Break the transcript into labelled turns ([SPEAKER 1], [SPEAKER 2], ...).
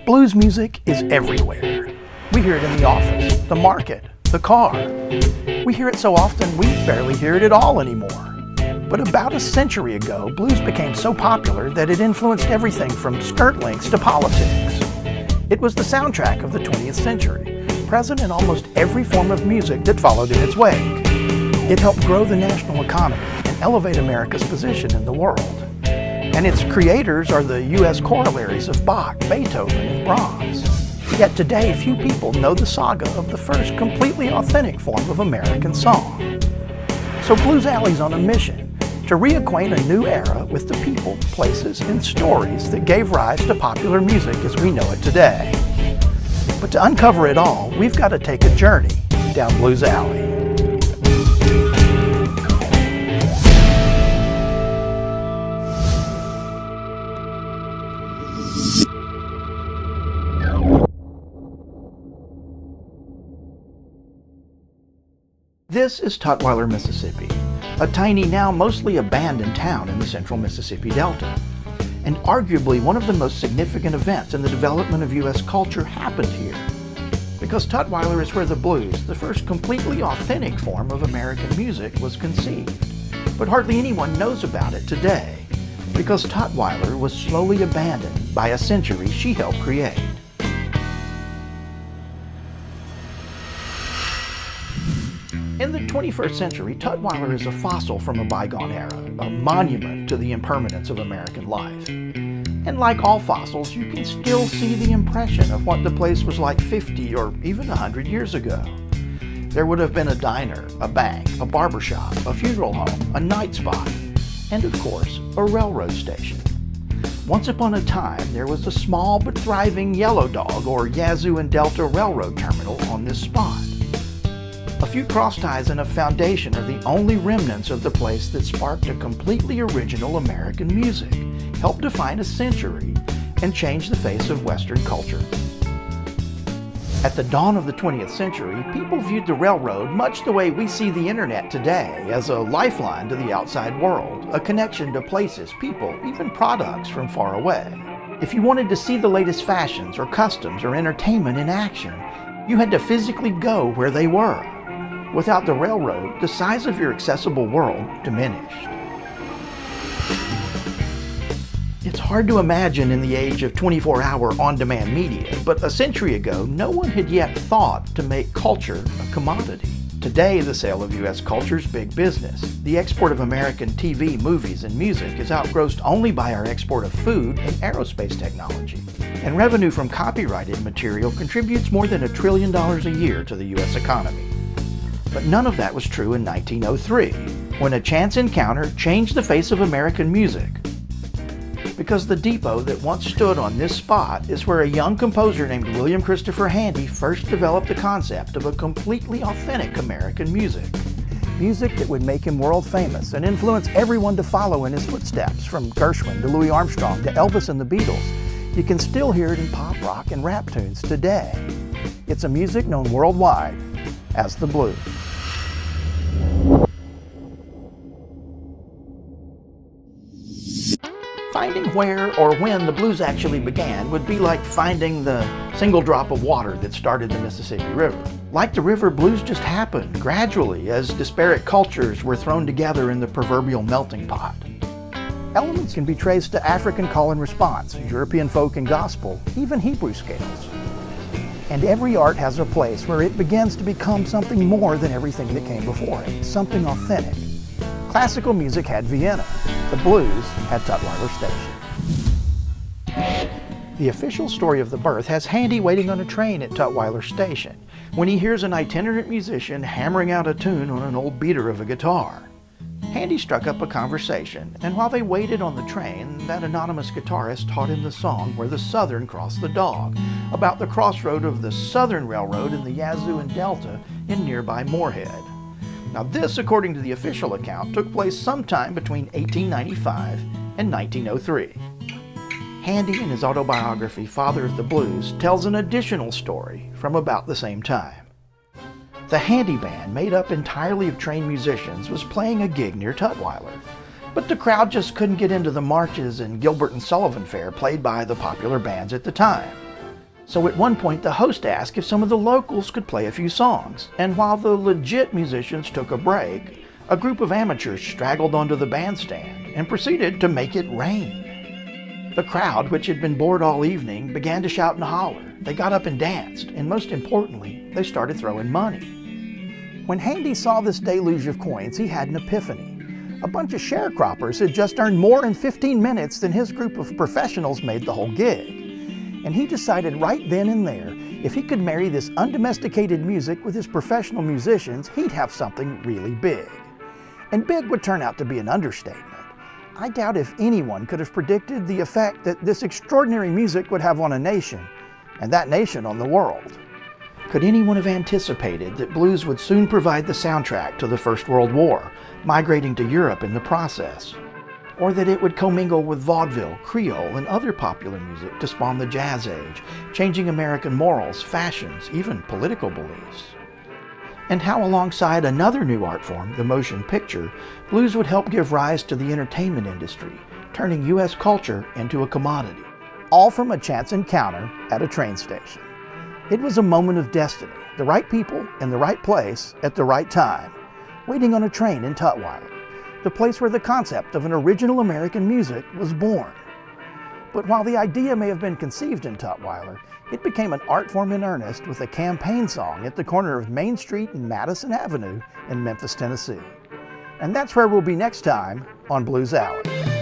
[SPEAKER 1] Blues music is everywhere. We hear it in the office, the market, the car. We hear it so often we barely hear it at all anymore. But about a century ago, blues became so popular that it influenced everything from skirt lengths to politics. It was the soundtrack of the 20th century, present in almost every form of music that followed in its wake. It helped grow the national economy and elevate America's position in the world. And its creators are the U.S. corollaries of Bach, Beethoven, and Brahms. Yet today, few people know the saga of the first completely authentic form of American song. So Blues Alley's on a mission to reacquaint a new era with the people, places, and stories that gave rise to popular music as we know it today. But to uncover it all, we've got to take a journey down Blues Alley. This is Tutwiler, Mississippi, a tiny, now mostly abandoned town in the central Mississippi Delta. And arguably one of the most significant events in the development of U.S. culture happened here. Because Tutwiler is where the blues, the first completely authentic form of American music, was conceived. But hardly anyone knows about it today, because Tutwiler was slowly abandoned by a century she helped create. In the 21st century, Tutwiler is a fossil from a bygone era, a monument to the impermanence of American life. And like all fossils, you can still see the impression of what the place was like 50 or even 100 years ago. There would have been a diner, a bank, a barbershop, a funeral home, a night spot, and of course, a railroad station. Once upon a time, there was a small but thriving Yellow Dog or Yazoo and Delta Railroad terminal on this spot. A few crossties and a foundation are the only remnants of the place that sparked a completely original American music, helped define a century, and change the face of Western culture. At the dawn of the 20th century, people viewed the railroad much the way we see the internet today, as a lifeline to the outside world, a connection to places, people, even products from far away. If you wanted to see the latest fashions or customs or entertainment in action, you had to physically go where they were. Without the railroad, the size of your accessible world diminished. It's hard to imagine in the age of 24-hour on-demand media, but a century ago, no one had yet thought to make culture a commodity. Today, the sale of U.S. culture is big business. The export of American TV, movies, and music is outgrossed only by our export of food and aerospace technology. And revenue from copyrighted material contributes more than $1 trillion a year to the U.S. economy. But none of that was true in 1903, when a chance encounter changed the face of American music. Because the depot that once stood on this spot is where a young composer named William Christopher Handy first developed the concept of a completely authentic American music. Music that would make him world famous and influence everyone to follow in his footsteps, from Gershwin to Louis Armstrong to Elvis and the Beatles. You can still hear it in pop, rock, and rap tunes today. It's a music known worldwide as the blues. Finding where or when the blues actually began would be like finding the single drop of water that started the Mississippi River. Like the river, blues just happened gradually as disparate cultures were thrown together in the proverbial melting pot. Elements can be traced to African call and response, European folk and gospel, even Hebrew scales. And every art has a place where it begins to become something more than everything that came before it, something authentic. Classical music had Vienna. The blues had Tutwiler Station. The official story of the birth has Handy waiting on a train at Tutwiler Station when he hears an itinerant musician hammering out a tune on an old beater of a guitar. Handy struck up a conversation, and while they waited on the train, that anonymous guitarist taught him the song Where the Southern Crossed the Dog, about the crossroad of the Southern Railroad and the Yazoo and Delta in nearby Moorhead. Now this, according to the official account, took place sometime between 1895 and 1903. Handy, in his autobiography, Father of the Blues, tells an additional story from about the same time. The Handy Band, made up entirely of trained musicians, was playing a gig near Tutwiler, but the crowd just couldn't get into the marches and Gilbert and Sullivan fare played by the popular bands at the time. So at one point the host asked if some of the locals could play a few songs, and while the legit musicians took a break, a group of amateurs straggled onto the bandstand and proceeded to make it rain. The crowd, which had been bored all evening, began to shout and holler. They got up and danced, and most importantly, they started throwing money. When Handy saw this deluge of coins, he had an epiphany. A bunch of sharecroppers had just earned more in 15 minutes than his group of professionals made the whole gig. And he decided right then and there, if he could marry this undomesticated music with his professional musicians, he'd have something really big. And big would turn out to be an understatement. I doubt if anyone could have predicted the effect that this extraordinary music would have on a nation, and that nation on the world. Could anyone have anticipated that blues would soon provide the soundtrack to the First World War, migrating to Europe in the process? Or that it would commingle with vaudeville, Creole, and other popular music to spawn the Jazz Age, changing American morals, fashions, even political beliefs? And how alongside another new art form, the motion picture, blues would help give rise to the entertainment industry, turning U.S. culture into a commodity. All from a chance encounter at a train station. It was a moment of destiny, the right people in the right place at the right time, waiting on a train in Tutwiler, the place where the concept of an original American music was born. But while the idea may have been conceived in Tutwiler, it became an art form in earnest with a campaign song at the corner of Main Street and Madison Avenue in Memphis, Tennessee. And that's where we'll be next time on Blues Alley.